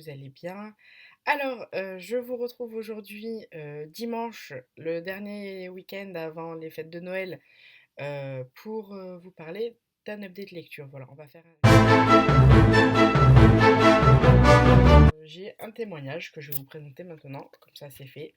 vous allez bien. Alors, je vous retrouve aujourd'hui, dimanche, le dernier week-end avant les fêtes de Noël, pour, vous parler d'un update lecture. Voilà, on va faire j'ai un témoignage que je vais vous présenter maintenant, comme ça c'est fait,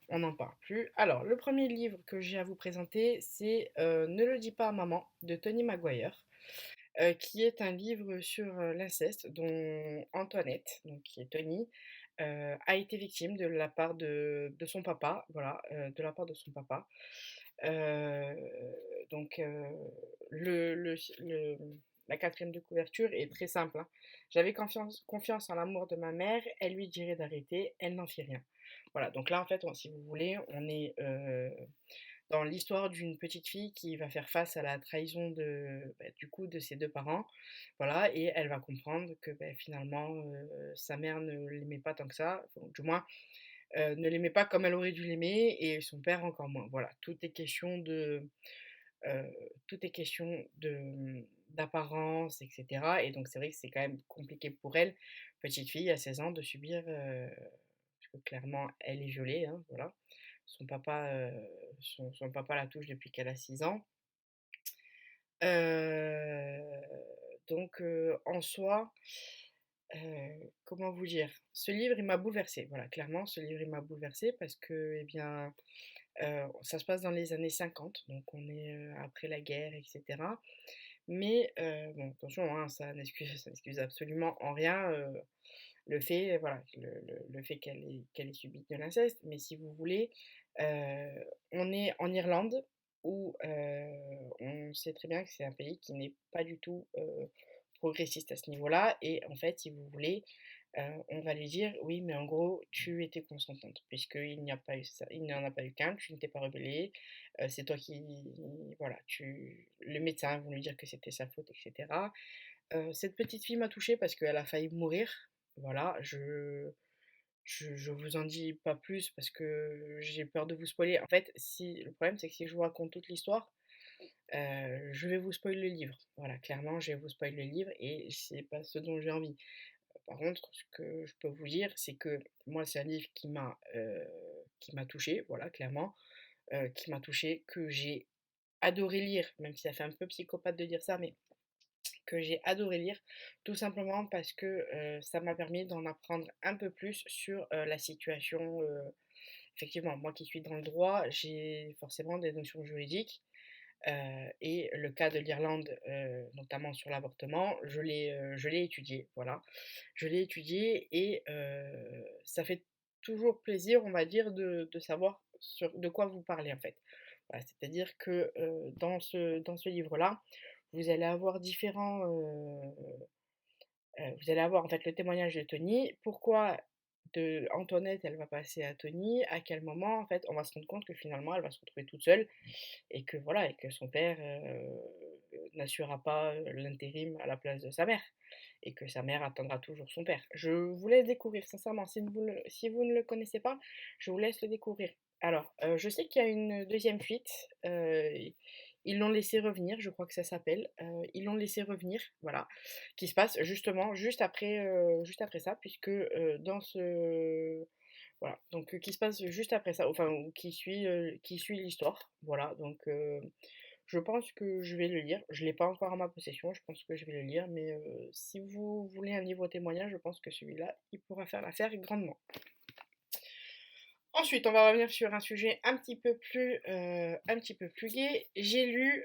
on n'en parle plus. Alors, le premier livre que j'ai à vous présenter, c'est, Ne le dis pas à maman de Tony Maguire. Qui est un livre sur, l'inceste dont Antoinette, donc qui est Tony, a été victime de la part de son papa, voilà, de la part de son papa. Heu, donc le la 4e de couverture est très simple, hein. «J'avais confiance en l'amour de ma mère, elle lui dirait d'arrêter, elle n'en fit rien». Voilà, donc là, en fait, si vous voulez, on est, dans l'histoire d'une petite fille qui va faire face à la trahison du coup, de ses 2 parents. Voilà, et elle va comprendre que, finalement, sa mère ne l'aimait pas tant que ça, enfin, du moins, ne l'aimait pas comme elle aurait dû l'aimer et son père encore moins. Voilà, tout est question d'apparence et cetera, et donc c'est vrai que c'est quand même compliqué pour elle, petite fille à 16 ans, de subir, parce que clairement elle est violée, hein, voilà. Son papa la touche depuis qu'elle a 6 ans. Heu, en soi, comment vous dire? Ce livre, il m'a bouleversée, voilà, clairement, ce livre, il m'a bouleversée parce que, eh bien, ça se passe dans les années 50, donc on est, après la guerre et cetera. Mais, bon, attention, hein, ça n'excuse absolument en rien, le fait, voilà, le fait qu'elle ait subi de l'inceste. Mais si vous voulez, on est en Irlande où, on sait très bien que c'est un pays qui n'est pas du tout, progressiste à ce niveau-là, et en fait, si vous voulez, on va lui dire: «Oui, mais en gros, tu étais consentante puisqu'il n'y a pas eu ça, il n'y en a pas eu qu'un, tu ne t'es pas rebellée, c'est toi qui, voilà, tu le médecin vont lui dire que c'était sa faute et cetera». Cette petite fille m'a touchée parce qu'elle a failli mourir. Voilà, je vous en dis pas plus parce que j'ai peur de vous spoiler. En fait, si le problème, c'est que si je vous raconte toute l'histoire, je vais vous spoiler le livre. Voilà, clairement, je vais vous spoiler le livre et c'est pas ce dont j'ai envie. Par contre, ce que je peux vous dire, c'est que moi, c'est un livre qui m'a touchée, voilà, clairement, qui m'a touchée, que j'ai adoré lire, même si ça fait un peu psychopathe de dire ça, mais que j'ai adoré lire, tout simplement parce que, ça m'a permis d'en apprendre un peu plus sur, la situation, effectivement, moi qui suis dans le droit, j'ai forcément des notions juridiques, et le cas de l'Irlande, notamment sur l'avortement, je l'ai étudié, voilà. Je l'ai étudié et ça fait toujours plaisir, on va dire, de savoir sur de quoi vous parlez, en fait. Voilà, c'est-à-dire que, dans ce livre-là, vous allez avoir vous allez avoir, en fait, le témoignage de Tony. Pourquoi de Antoinette, elle va passer à Tony? À quel moment, en fait, on va se rendre compte que finalement, elle va se retrouver toute seule et que voilà, et que son père, n'assurera pas, l'intérim à la place de sa mère, et que sa mère attendra toujours son père. Je vous laisse découvrir sincèrement, si vous ne le connaissez pas, je vous laisse le découvrir. Alors, je sais qu'il y a une deuxième fuite, ils l'ont laissé revenir, je crois que ça s'appelle, Ils l'ont laissé revenir, voilà, qui se passe justement juste après ça, puisque, dans ce voilà, donc qui se passe juste après ça, enfin, ou qui suit l'histoire, voilà, donc je pense que je vais le lire. Je l'ai pas encore en ma possession, je pense que je vais le lire, mais si vous voulez un livre témoignage, je pense que celui-là, il pourra faire l'affaire grandement. Ensuite, on va revenir sur un sujet un petit peu plus gai. J'ai lu,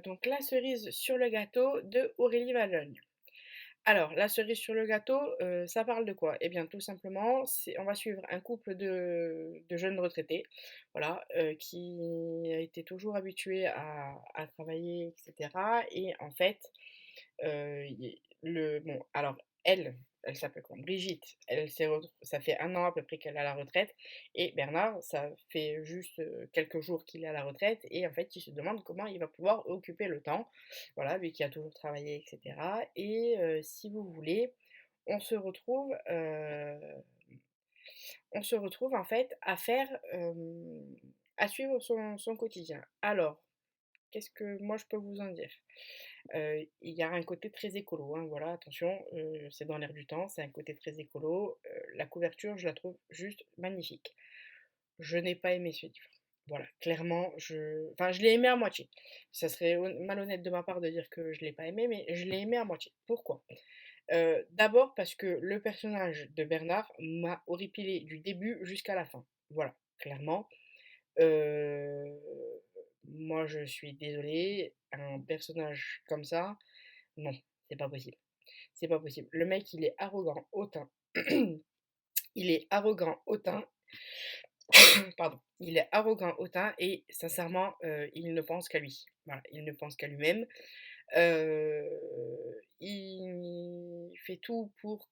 donc La cerise sur le gâteau de Aurélie Valogne. Alors, la cerise sur le gâteau, ça parle de quoi? Eh bien, tout simplement, on va suivre un couple de jeunes retraités, voilà, qui a été toujours habitué à travailler et cetera, et en fait, bon, alors elle s'appelle comment? Brigitte, ça fait 1 an à peu près qu'elle est à la retraite, et Bernard, ça fait juste, quelques jours qu'il est à la retraite, et en fait, il se demande comment il va pouvoir occuper le temps. Voilà, lui qui a toujours travaillé et cetera, et si vous voulez, on se retrouve, en fait à suivre son quotidien. Alors, qu'est-ce que moi je peux vous en dire? Il y a un côté très écolo, hein, voilà, attention, c'est dans l'air du temps, c'est un côté très écolo. La couverture, je la trouve juste magnifique. Je n'ai pas aimé ce livre. Voilà, clairement, enfin, je l'ai aimé à moitié. Ça serait malhonnête de ma part de dire que je l'ai pas aimé, mais je l'ai aimé à moitié. Pourquoi? D'abord parce que le personnage de Bernard m'a horripilé du début jusqu'à la fin. Voilà, clairement. Heu, Moi, je suis désolée, un personnage comme ça, non, c'est pas possible. C'est pas possible. Le mec, il est arrogant, hautain. Il est arrogant, hautain. Pardon. Il est arrogant, hautain et sincèrement, il ne pense qu'à lui. Voilà, il ne pense qu'à lui-même. Il fait tout pour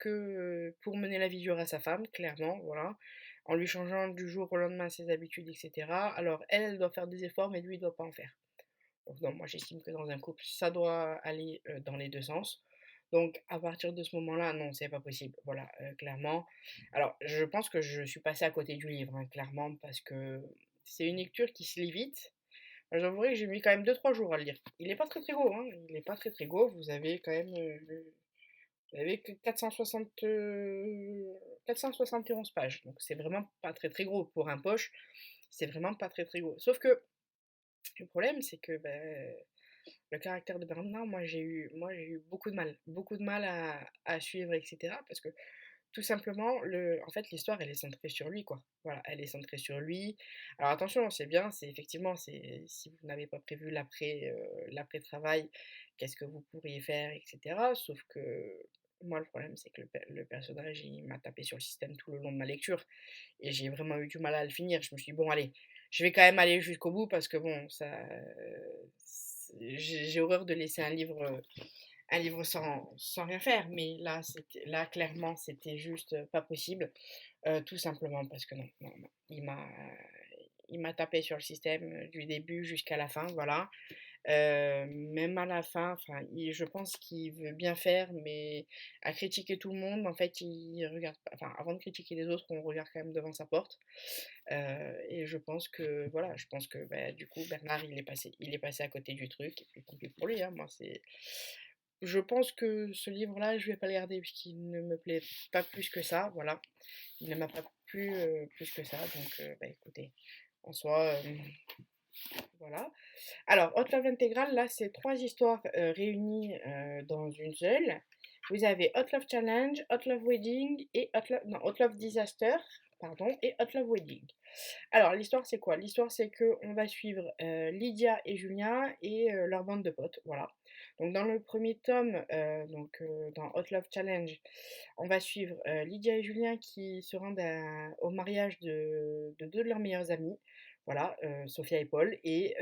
mener la vie dure à sa femme, clairement, voilà, en lui changeant du jour au lendemain ses habitudes, et cetera. Alors elle doit faire des efforts, mais lui, il doit pas en faire. Donc non, moi j'estime que dans un couple, ça doit aller, dans les 2 sens. Donc à partir de ce moment-là, non, c'est pas possible, voilà, clairement. Alors je pense que je suis passée à côté du livre, hein, clairement, parce que c'est une lecture qui se lit vite. J'avouerai que j'ai mis quand même 2 3 jours à le lire. Il est pas très, très gros, hein, il est pas très, très gros. Vous avez que 471 pages, donc c'est vraiment pas très, très gros. Pour un poche, c'est vraiment pas très, très gros. Sauf que le problème, c'est que, le caractère de Bernard, j'ai eu beaucoup de mal à suivre, et cetera. Parce que tout simplement, en fait, l'histoire, elle est centrée sur lui, quoi. Voilà, elle est centrée sur lui. Alors attention, c'est bien, c'est effectivement, c'est si vous n'avez pas prévu l'après-travail, qu'est-ce que vous pourriez faire, et cetera. Sauf que moi, le problème, c'est que le personnage, il m'a tapé sur le système tout le long de ma lecture et j'ai vraiment eu du mal à le finir. Je me suis dit: «Bon allez, je vais quand même aller jusqu'au bout» parce que bon, j'ai horreur de laisser un livre sans rien faire, mais là clairement, c'était juste, pas possible, tout simplement parce que non, non, non, il m'a tapé sur le système, du début jusqu'à la fin, voilà. Même à la fin, enfin, je pense qu'il veut bien faire, mais à critiquer tout le monde, en fait, il regarde pas, enfin, avant de critiquer les autres, on regarde quand même devant sa porte. Et je pense que, voilà, je pense que, du coup, Bernard, il est passé à côté du truc, et puis tant pis pour lui, hein, moi, c'est... Je pense que ce livre-là, je vais pas le garder puisqu'il ne me plaît pas plus que ça, voilà. Il ne m'a pas plu plus que ça, donc écoutez, en soi, voilà. Alors, Hot Love Integral, là, c'est 3 histoires réunies dans une seule. Vous avez Hot Love Challenge, Hot Love Wedding et Hot Love Disaster, pardon, et Hot Love Wedding. Alors, l'histoire, c'est quoi? L'histoire, c'est que on va suivre Lydia et Julien et leur bande de potes, voilà. Donc, dans le premier tome, dans Hot Love Challenge, on va suivre Lydia et Julien qui se rendent au mariage de deux de leurs meilleurs amis, voilà, Sophia et Paul, et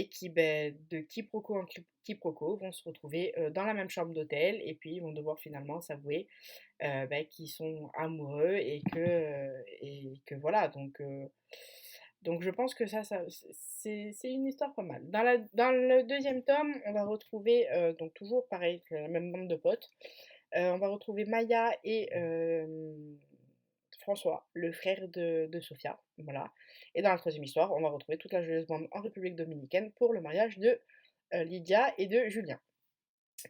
qui, de quiproquo en quiproquo, vont se retrouver dans la même chambre d'hôtel, et puis ils vont devoir finalement s'avouer qu'ils sont amoureux et que voilà, donc je pense que ça c'est une histoire pas mal. Dans le deuxième tome, on va retrouver, donc toujours pareil, la même bande de potes, on va retrouver Maya et François, le frère de Sophia, voilà. Et dans la troisième histoire, on va retrouver toute la joyeuse bande en République dominicaine pour le mariage de Lydia et de Julien.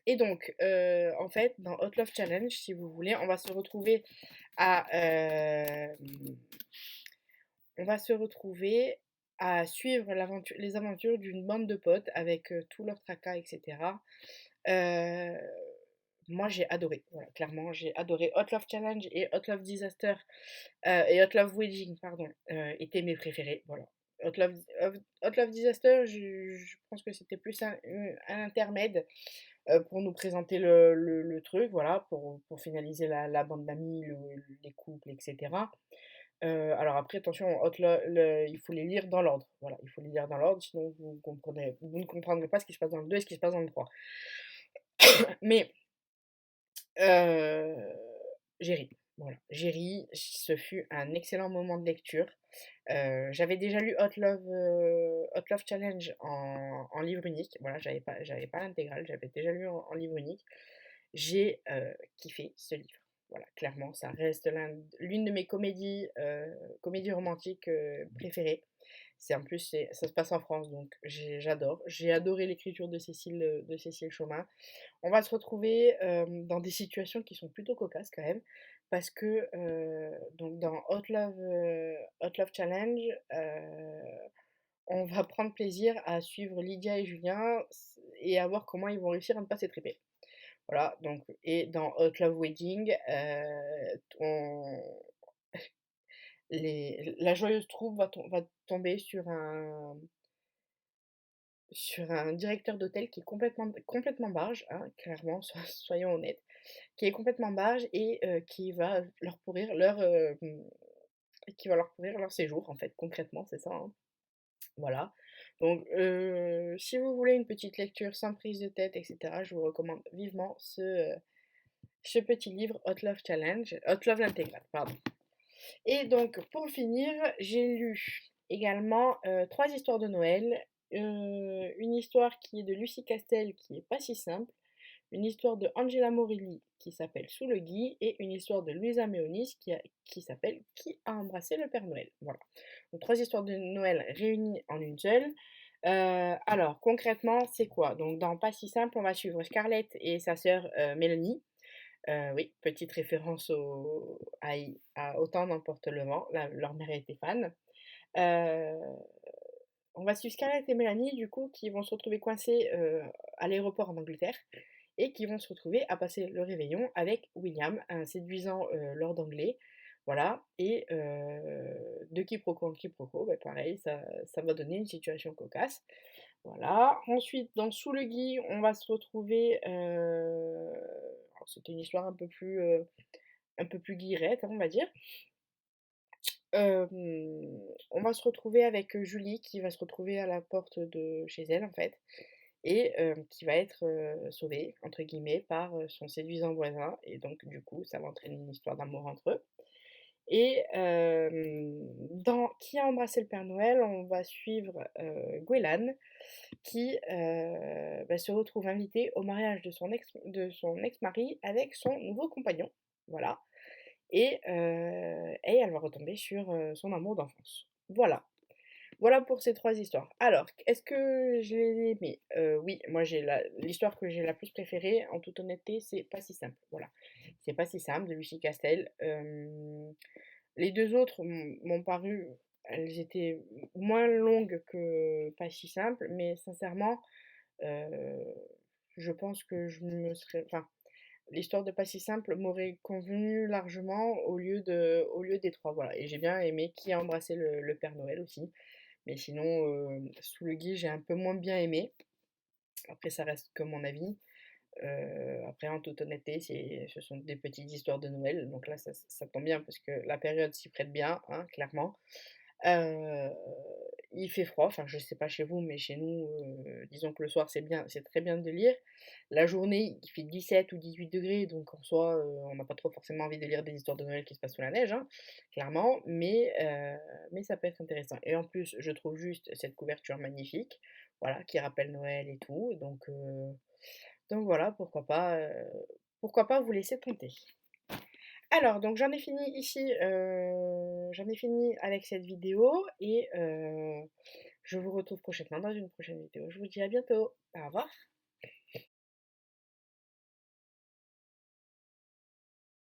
Et donc, en fait, dans Hot Love Challenge, si vous voulez, à, euh, on va se retrouver à suivre les aventures d'une bande de potes avec tous leurs tracas, etc. Euh, Moi, j'ai adoré. Voilà, clairement, j'ai adoré. Hot Love Challenge et Hot Love Disaster et Hot Love Wedding, pardon, étaient mes préférés. Voilà. Hot Love Disaster, je pense que c'était plus un intermède pour nous présenter le truc, voilà, pour finaliser la bande d'amis, les couples, etc. Alors après, attention, il faut les lire dans l'ordre. Voilà, il faut les lire dans l'ordre, sinon vous ne comprendrez pas ce qui se passe dans le 2 et ce qui se passe dans le 3. Mais Heu, j'ai ri, voilà, j'ai ri, ce fut un excellent moment de lecture. J'avais déjà lu Hot Love Challenge en livre unique, voilà, j'avais pas l'intégrale, j'avais déjà lu en livre unique. J'ai kiffé ce livre, voilà, clairement, ça reste l'une de mes comédies romantiques préférées. C'est en plus, ça se passe en France, donc j'adore. J'ai adoré l'écriture de Cécile Chaumin. On va se retrouver, dans des situations qui sont plutôt cocasses quand même, parce que, donc dans Hot Love Challenge, on va prendre plaisir à suivre Lydia et Julien et à voir comment ils vont réussir à ne pas s'étripper. Voilà, donc et dans Hot Love Wedding, on la joyeuse troupe va tomber sur un directeur d'hôtel qui est complètement barge, hein, clairement, soyons honnêtes, qui est complètement barge et qui va leur pourrir leur séjour, en fait, concrètement, c'est ça, hein. Voilà. Donc, si vous voulez une petite lecture sans prise de tête, etc., je vous recommande vivement ce petit livre Hot Love l'intégrale, pardon. Et donc, pour finir, j'ai lu également 3 histoires de Noël. Une histoire qui est de Lucie Castel, qui est pas si simple. Une histoire de Angela Morelli, qui s'appelle Sous le gui. Et une histoire de Luisa Meonis, qui s'appelle Qui a embrassé le Père Noël. Voilà. Donc, 3 histoires de Noël réunies en une seule. Alors, concrètement, c'est quoi? Donc, dans Pas si simple, on va suivre Scarlett et sa sœur Mélanie. Oui, petite référence à Autant n'emporte le vent, leur mère était fan. Euh, on va suivre Scarlett et Mélanie, du coup, qui vont se retrouver coincés à l'aéroport en Angleterre et qui vont se retrouver à passer le réveillon avec William, un séduisant lord anglais. Voilà, et de quiproquo en quiproquo, bah, pareil, ça va donner une situation cocasse. Voilà. Ensuite, dans Sous le gui, on va se retrouver. Alors, c'était une histoire un peu plus guillerette, hein, on va dire. On va se retrouver avec Julie qui va se retrouver à la porte de chez elle, en fait, et qui va être sauvée, entre guillemets, par son séduisant voisin. Et donc, du coup, ça va entraîner une histoire d'amour entre eux. Et dans Qui a embrassé le Père Noël, on va suivre Gwenlan qui bah, se retrouve invitée au mariage de son ex-mari avec son nouveau compagnon. Voilà. Et elle va retomber sur son amour d'enfance. Voilà. Voilà pour ces 3 histoires. Alors, est-ce que je les ai aimées? Oui, moi l'histoire que j'ai la plus préférée, en toute honnêteté, c'est Pas si simple. Voilà. C'est Pas si simple de Lucie Castel. Les 2 autres m'ont paru, elles étaient moins longues que Pas si simple, mais sincèrement, heu, je pense que je me serais enfin, l'histoire de Pas si simple m'aurait convenu largement au lieu des 3, voilà. Et j'ai bien aimé Qui a embrassé le Père Noël aussi. Mais sinon, Sous le gui, j'ai un peu moins bien aimé. Après, ça reste que mon avis. Après, en toute honnêteté, ce sont des petites histoires de Noël. Donc là, ça tombe bien parce que la période s'y prête bien, hein, clairement. Heu, il fait froid, enfin je sais pas chez vous, mais chez nous, disons que le soir c'est très bien de lire. La journée, il fait 17 ou 18 degrés, donc en soi, on n'a pas trop forcément envie de lire des histoires de Noël qui se passent sous la neige, hein, clairement, mais ça peut être intéressant. Et en plus, je trouve juste cette couverture magnifique, voilà, qui rappelle Noël et tout, donc voilà, pourquoi pas vous laisser tenter. Alors, donc j'en ai fini avec cette vidéo et je vous retrouve prochainement dans une prochaine vidéo. Je vous dis à bientôt. Au revoir.